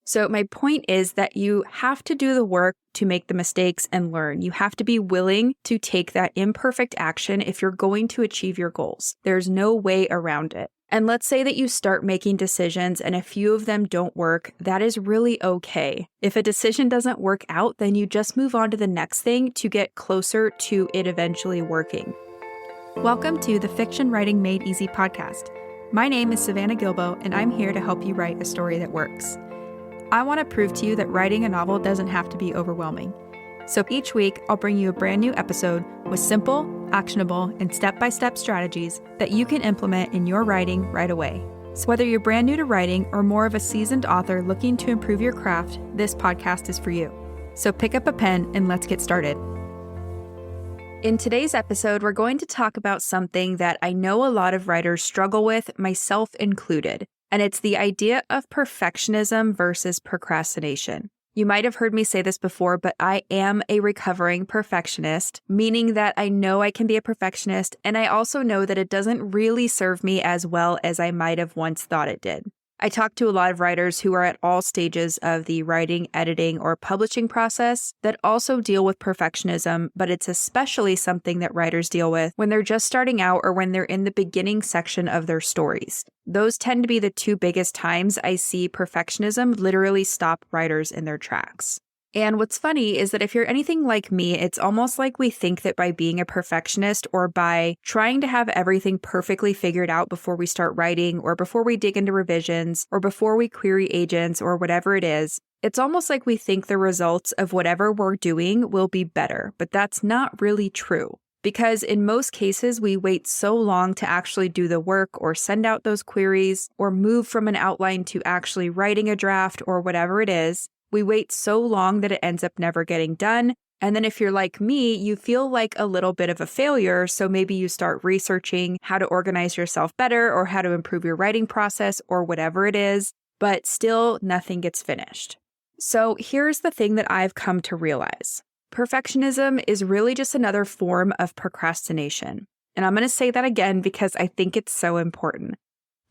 So my point is that you have to do the work to make the mistakes and learn. You have to be willing to take that imperfect action if you're going to achieve your goals. There's no way around it. And let's say that you start making decisions and a few of them don't work. That is really okay. If a decision doesn't work out, then you just move on to the next thing to get closer to it eventually working. Welcome to the Fiction Writing Made Easy podcast. My name is Savannah Gilbo, and I'm here to help you write a story that works. I want to prove to you that writing a novel doesn't have to be overwhelming. So each week, I'll bring you a brand new episode with simple, actionable, and step-by-step strategies that you can implement in your writing right away. So whether you're brand new to writing or more of a seasoned author looking to improve your craft, this podcast is for you. So pick up a pen and let's get started. In today's episode, we're going to talk about something that I know a lot of writers struggle with, myself included, and it's the idea of perfectionism versus procrastination. You might have heard me say this before, but I am a recovering perfectionist, meaning that I know I can be a perfectionist, and I also know that it doesn't really serve me as well as I might have once thought it did. I talk to a lot of writers who are at all stages of the writing, editing, or publishing process that also deal with perfectionism, but it's especially something that writers deal with when they're just starting out or when they're in the beginning section of their stories. Those tend to be the two biggest times I see perfectionism literally stop writers in their tracks. And what's funny is that if you're anything like me, it's almost like we think that by being a perfectionist or by trying to have everything perfectly figured out before we start writing or before we dig into revisions or before we query agents or whatever it is, it's almost like we think the results of whatever we're doing will be better, but that's not really true. Because in most cases, we wait so long to actually do the work or send out those queries or move from an outline to actually writing a draft or whatever it is. We wait so long that it ends up never getting done. And then if you're like me, you feel like a little bit of a failure. So maybe you start researching how to organize yourself better or how to improve your writing process or whatever it is, but still nothing gets finished. So here's the thing that I've come to realize. Perfectionism is really just another form of procrastination. And I'm going to say that again because I think it's so important.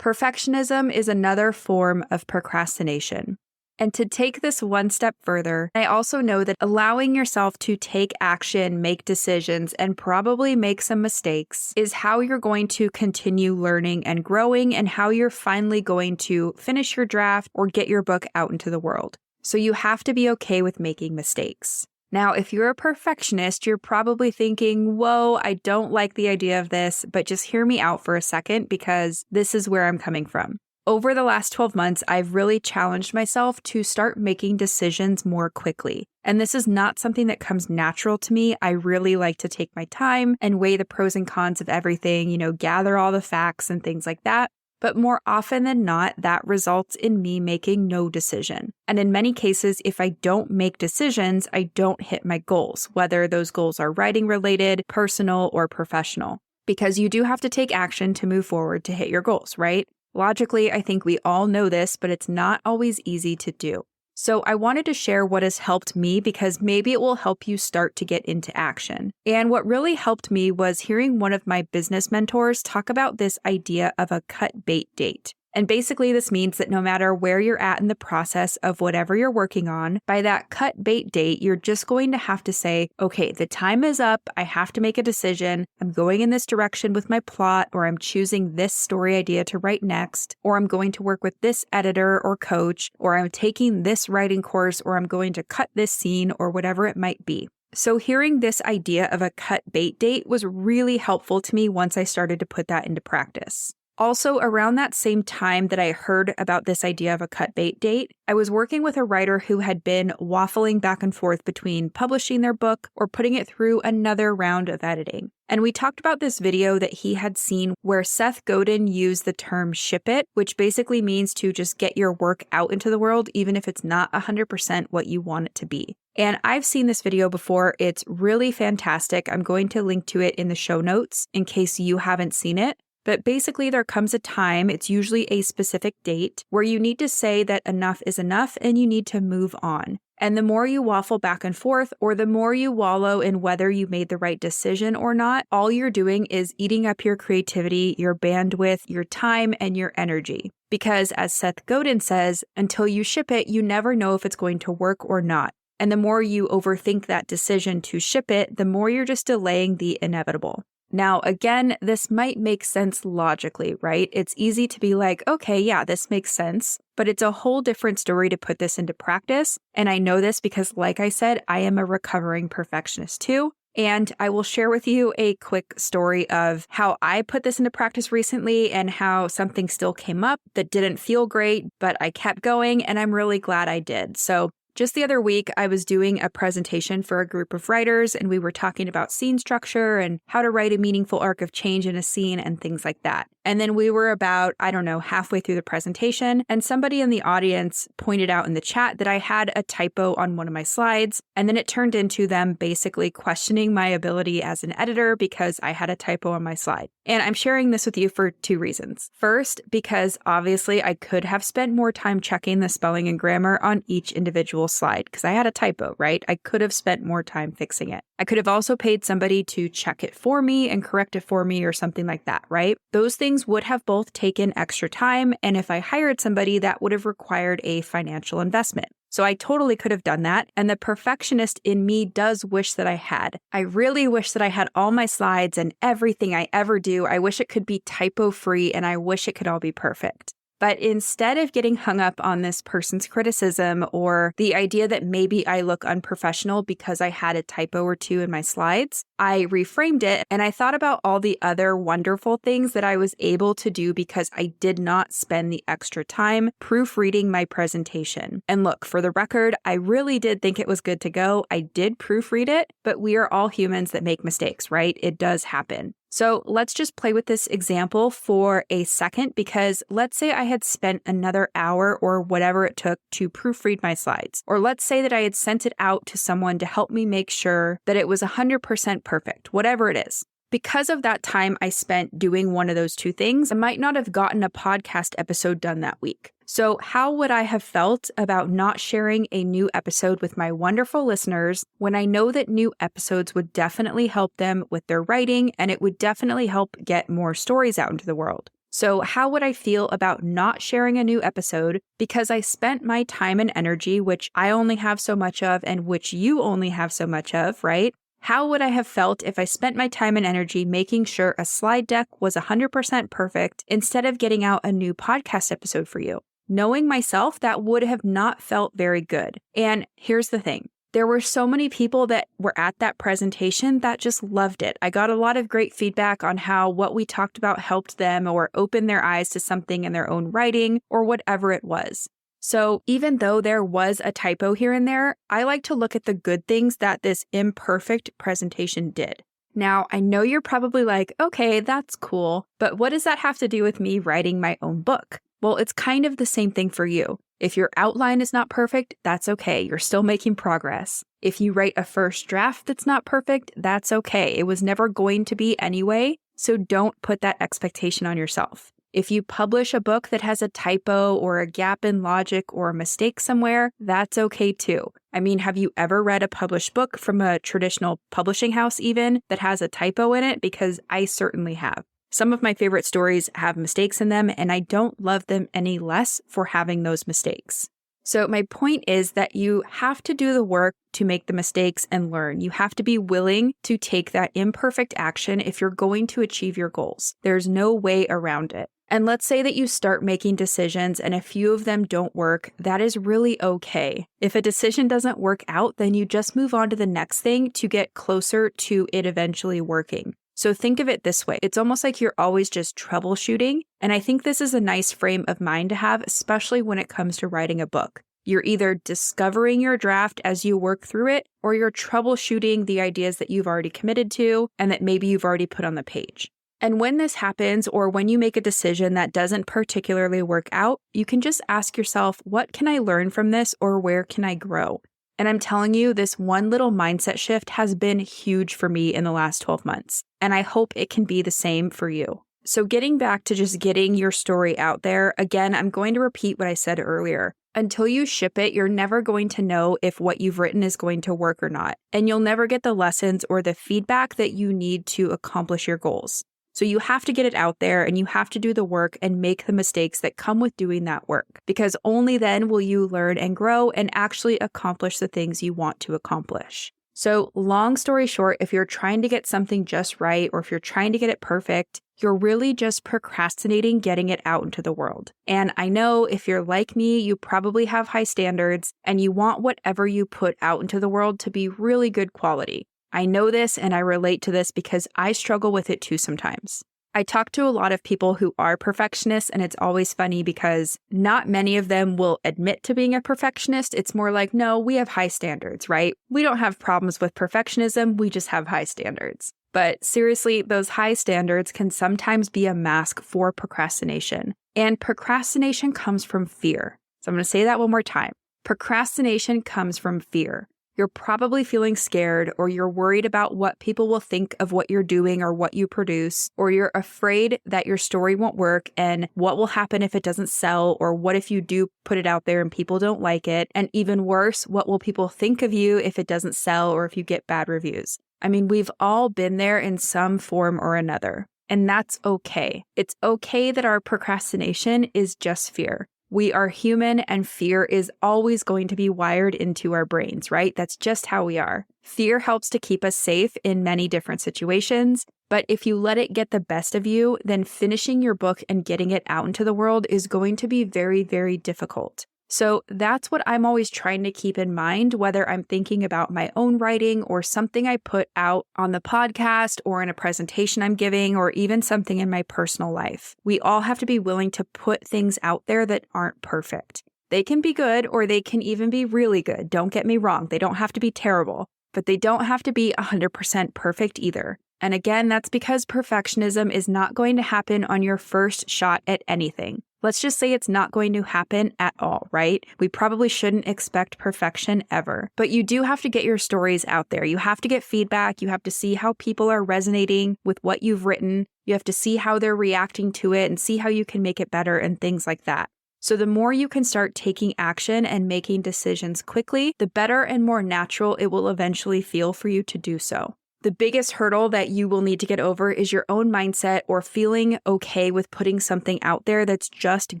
Perfectionism is another form of procrastination. And to take this one step further, I also know that allowing yourself to take action, make decisions, and probably make some mistakes is how you're going to continue learning and growing and how you're finally going to finish your draft or get your book out into the world. So you have to be okay with making mistakes. Now, if you're a perfectionist, you're probably thinking, whoa, I don't like the idea of this, but just hear me out for a second because this is where I'm coming from. Over the last 12 months, I've really challenged myself to start making decisions more quickly. And this is not something that comes natural to me. I really like to take my time and weigh the pros and cons of everything, gather all the facts and things like that. But more often than not, that results in me making no decision. And in many cases, if I don't make decisions, I don't hit my goals, whether those goals are writing related, personal, or professional. Because you do have to take action to move forward to hit your goals, right? Logically, I think we all know this, but it's not always easy to do. So I wanted to share what has helped me because maybe it will help you start to get into action. And what really helped me was hearing one of my business mentors talk about this idea of a cut bait date. And basically, this means that no matter where you're at in the process of whatever you're working on, by that cut bait date, you're just going to have to say, okay, the time is up. I have to make a decision. I'm going in this direction with my plot, or I'm choosing this story idea to write next, or I'm going to work with this editor or coach, or I'm taking this writing course, or I'm going to cut this scene, or whatever it might be. So hearing this idea of a cut bait date was really helpful to me once I started to put that into practice. Also, around that same time that I heard about this idea of a cut bait date, I was working with a writer who had been waffling back and forth between publishing their book or putting it through another round of editing. And we talked about this video that he had seen where Seth Godin used the term ship it, which basically means to just get your work out into the world, even if it's not 100% what you want it to be. And I've seen this video before. It's really fantastic. I'm going to link to it in the show notes in case you haven't seen it. But basically, there comes a time, it's usually a specific date, where you need to say that enough is enough and you need to move on. And the more you waffle back and forth, or the more you wallow in whether you made the right decision or not, all you're doing is eating up your creativity, your bandwidth, your time, and your energy. Because as Seth Godin says, until you ship it, you never know if it's going to work or not. And the more you overthink that decision to ship it, the more you're just delaying the inevitable. Now, again, this might make sense logically, right? It's easy to be like, okay, yeah, this makes sense, but it's a whole different story to put this into practice. And I know this because, like I said, I am a recovering perfectionist too. And I will share with you a quick story of how I put this into practice recently and how something still came up that didn't feel great, but I kept going and I'm really glad I did. So just the other week, I was doing a presentation for a group of writers, and we were talking about scene structure and how to write a meaningful arc of change in a scene and things like that. And then we were about, halfway through the presentation, and somebody in the audience pointed out in the chat that I had a typo on one of my slides, and then it turned into them basically questioning my ability as an editor because I had a typo on my slide. And I'm sharing this with you for two reasons. First, because obviously I could have spent more time checking the spelling and grammar on each individual slide because I had a typo, right? I could have spent more time fixing it. I could have also paid somebody to check it for me and correct it for me or something like that, right? Those things would have both taken extra time, and if I hired somebody, that would have required a financial investment. So I totally could have done that, and the perfectionist in me does wish that I had. I really wish that I had all my slides and everything I ever do. I wish it could be typo-free, and I wish it could all be perfect. But instead of getting hung up on this person's criticism or the idea that maybe I look unprofessional because I had a typo or two in my slides, I reframed it and I thought about all the other wonderful things that I was able to do because I did not spend the extra time proofreading my presentation. And look, for the record, I really did think it was good to go. I did proofread it, but we are all humans that make mistakes, right? It does happen. So let's just play with this example for a second, because let's say I had spent another hour or whatever it took to proofread my slides. Or let's say that I had sent it out to someone to help me make sure that it was 100% perfect, whatever it is. Because of that time I spent doing one of those two things, I might not have gotten a podcast episode done that week. So how would I have felt about not sharing a new episode with my wonderful listeners when I know that new episodes would definitely help them with their writing and it would definitely help get more stories out into the world? So how would I feel about not sharing a new episode because I spent my time and energy, which I only have so much of and which you only have so much of, right? How would I have felt if I spent my time and energy making sure a slide deck was 100% perfect instead of getting out a new podcast episode for you? Knowing myself, that would have not felt very good. And here's the thing. There were so many people that were at that presentation that just loved it. I got a lot of great feedback on how what we talked about helped them or opened their eyes to something in their own writing or whatever it was. So even though there was a typo here and there, I like to look at the good things that this imperfect presentation did. Now, I know you're probably like, okay, that's cool, but what does that have to do with me writing my own book? Well, it's kind of the same thing for you. If your outline is not perfect, that's okay. You're still making progress. If you write a first draft that's not perfect, that's okay. It was never going to be anyway, so don't put that expectation on yourself. If you publish a book that has a typo or a gap in logic or a mistake somewhere, that's okay too. I mean, have you ever read a published book from a traditional publishing house even that has a typo in it? Because I certainly have. Some of my favorite stories have mistakes in them, and I don't love them any less for having those mistakes. So my point is that you have to do the work to make the mistakes and learn. You have to be willing to take that imperfect action if you're going to achieve your goals. There's no way around it. And let's say that you start making decisions and a few of them don't work. That is really okay. If a decision doesn't work out, then you just move on to the next thing to get closer to it eventually working. So think of it this way. It's almost like you're always just troubleshooting. And I think this is a nice frame of mind to have, especially when it comes to writing a book. You're either discovering your draft as you work through it, or you're troubleshooting the ideas that you've already committed to and that maybe you've already put on the page. And when this happens, or when you make a decision that doesn't particularly work out, you can just ask yourself, what can I learn from this, or where can I grow? And I'm telling you, this one little mindset shift has been huge for me in the last 12 months. And I hope it can be the same for you. So getting back to just getting your story out there, again, I'm going to repeat what I said earlier. Until you ship it, you're never going to know if what you've written is going to work or not. And you'll never get the lessons or the feedback that you need to accomplish your goals. So you have to get it out there and you have to do the work and make the mistakes that come with doing that work, because only then will you learn and grow and actually accomplish the things you want to accomplish. So long story short, if you're trying to get something just right, or if you're trying to get it perfect, you're really just procrastinating getting it out into the world. And I know if you're like me, you probably have high standards and you want whatever you put out into the world to be really good quality. I know this and I relate to this because I struggle with it too sometimes. I talk to a lot of people who are perfectionists, and it's always funny because not many of them will admit to being a perfectionist. It's more like, no, we have high standards, right? We don't have problems with perfectionism. We just have high standards. But seriously, those high standards can sometimes be a mask for procrastination. And procrastination comes from fear. So I'm going to say that one more time. Procrastination comes from fear. You're probably feeling scared, or you're worried about what people will think of what you're doing or what you produce, or you're afraid that your story won't work and what will happen if it doesn't sell, or what if you do put it out there and people don't like it, and even worse, what will people think of you if it doesn't sell or if you get bad reviews. I mean, we've all been there in some form or another, and that's okay. It's okay that our procrastination is just fear. We are human and fear is always going to be wired into our brains, right? That's just how we are. Fear helps to keep us safe in many different situations, but if you let it get the best of you, then finishing your book and getting it out into the world is going to be very, very difficult. So that's what I'm always trying to keep in mind, whether I'm thinking about my own writing or something I put out on the podcast or in a presentation I'm giving or even something in my personal life. We all have to be willing to put things out there that aren't perfect. They can be good or they can even be really good. Don't get me wrong. They don't have to be terrible, but they don't have to be 100% perfect either. And again, that's because perfectionism is not going to happen on your first shot at anything. Let's just say it's not going to happen at all, right? We probably shouldn't expect perfection ever. But you do have to get your stories out there. You have to get feedback. You have to see how people are resonating with what you've written. You have to see how they're reacting to it and see how you can make it better and things like that. So the more you can start taking action and making decisions quickly, the better and more natural it will eventually feel for you to do so. The biggest hurdle that you will need to get over is your own mindset or feeling okay with putting something out there that's just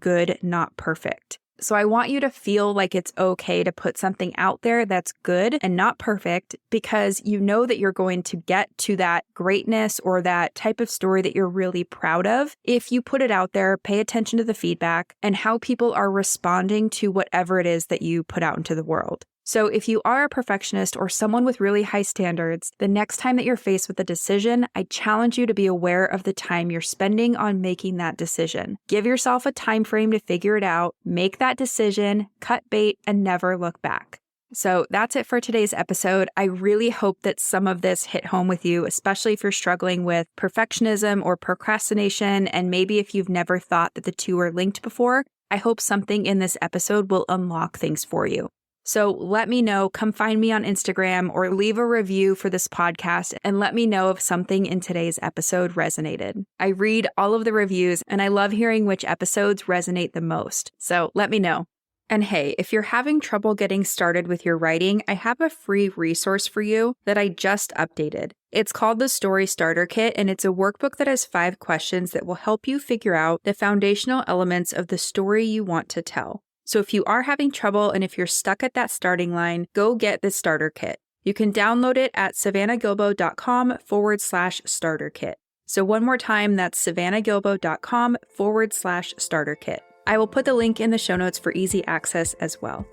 good, not perfect. So I want you to feel like it's okay to put something out there that's good and not perfect, because you know that you're going to get to that greatness or that type of story that you're really proud of if you put it out there, pay attention to the feedback and how people are responding to whatever it is that you put out into the world. So if you are a perfectionist or someone with really high standards, the next time that you're faced with a decision, I challenge you to be aware of the time you're spending on making that decision. Give yourself a time frame to figure it out, make that decision, cut bait, and never look back. So that's it for today's episode. I really hope that some of this hit home with you, especially if you're struggling with perfectionism or procrastination, and maybe if you've never thought that the two are linked before. I hope something in this episode will unlock things for you. So let me know, come find me on Instagram or leave a review for this podcast and let me know if something in today's episode resonated. I read all of the reviews and I love hearing which episodes resonate the most. So let me know. And hey, if you're having trouble getting started with your writing, I have a free resource for you that I just updated. It's called the Story Starter Kit, and it's a workbook that has 5 questions that will help you figure out the foundational elements of the story you want to tell. So if you are having trouble and if you're stuck at that starting line, go get the starter kit. You can download it at savannahgilbo.com/starter kit. So one more time, that's savannahgilbo.com/starter kit. I will put the link in the show notes for easy access as well.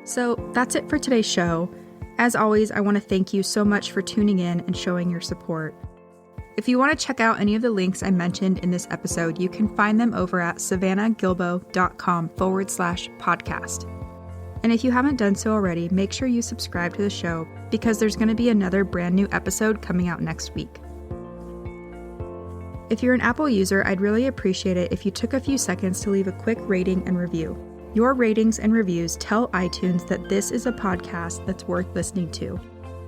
So that's it for today's show. As always, I want to thank you so much for tuning in and showing your support. If you want to check out any of the links I mentioned in this episode, you can find them over at savannahgilbo.com/podcast. And if you haven't done so already, make sure you subscribe to the show because there's going to be another brand new episode coming out next week. If you're an Apple user, I'd really appreciate it if you took a few seconds to leave a quick rating and review. Your ratings and reviews tell iTunes that this is a podcast that's worth listening to.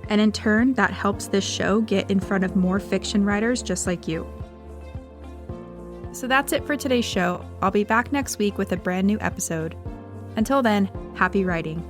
And in turn, that helps this show get in front of more fiction writers just like you. So that's it for today's show. I'll be back next week with a brand new episode. Until then, happy writing.